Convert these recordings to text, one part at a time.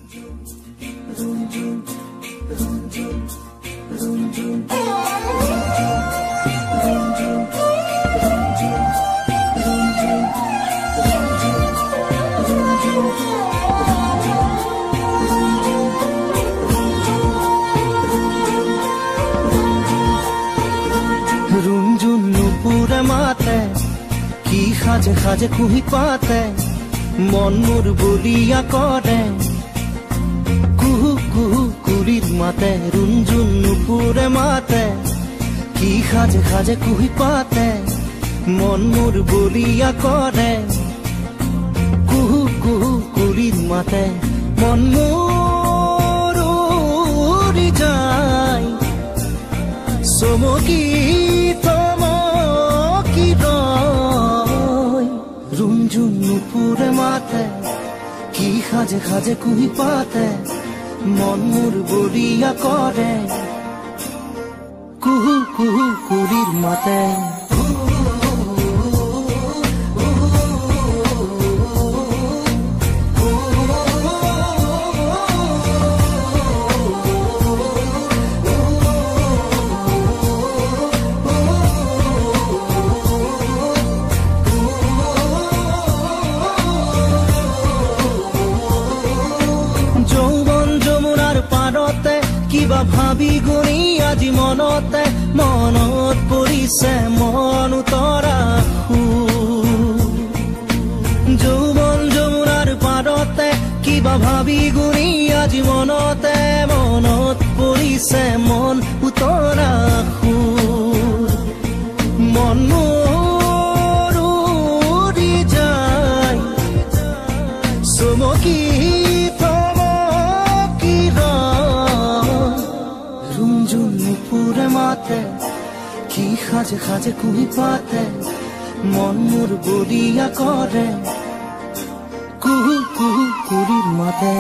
रुंझुन नुपुरे माते की खाजे खाजे कुही पाते मन मोर बलिया करे कुहू कुहू कुलिर माते रुंझुन नुपुरे माते की खाजे खाजे कुही पाते मन मोर बलिया करे कुहू कुहू कुलिर माते मन मोर उड़ी जाय सोमकी रुंझुन नुपुरे माते की खाजे खाजे कुही पाते मन मोर बलिया करे कुहू कुहू कुलिर माते কিবা ভাবি গুণি আজি মনতে মনত পৰিছে মন উতৰা যৌৱন যমুনাৰ পাৰতে কিবা ভাবি গুণি আজি মনতে মনত পৰিছে মন উতৰা মন মোৰ উৰি যায় চমকি माते की खाजे खाजे कुही पाते मन मोर बलिया करे कुहू कुहू कुलिर माते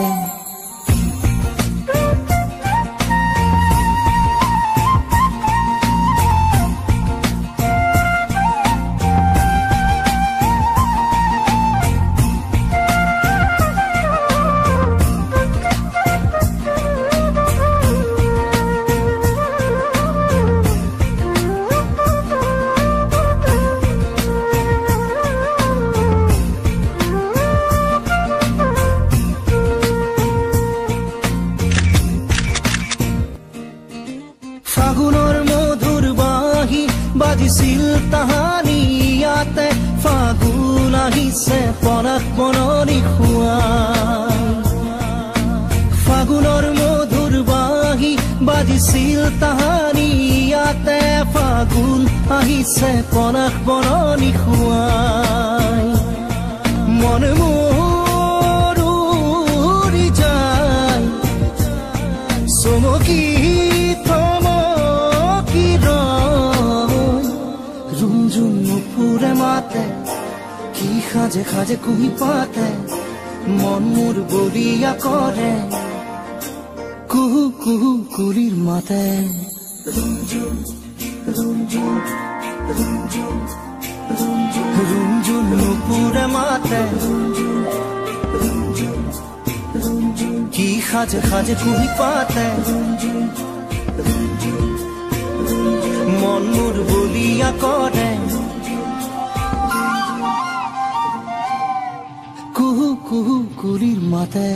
ফাগুনৰ মধুৰ বাঁহী বাজিছিল তাহানি ইয়াতে ফাগুন আহিছে পৰাগ বননি খুৱাই ফাগুনৰ মধুৰ বাঁহী বাজিছিল তাহানি ইয়াতে ফাগুন আহিছে পৰাগ বননি খুৱাই মন মোৰ উৰি যায় চমকি रुंझुन नुपुरे माते की खाजे खाजे कुही पाते मन मोर बलिया करे कुहू कुहू कुलिर माते रुंझुन नुपुरे माते की खाजे खाजे कुही पाते मन मोर बलिया करे कुहू कुहू कुलिर माते।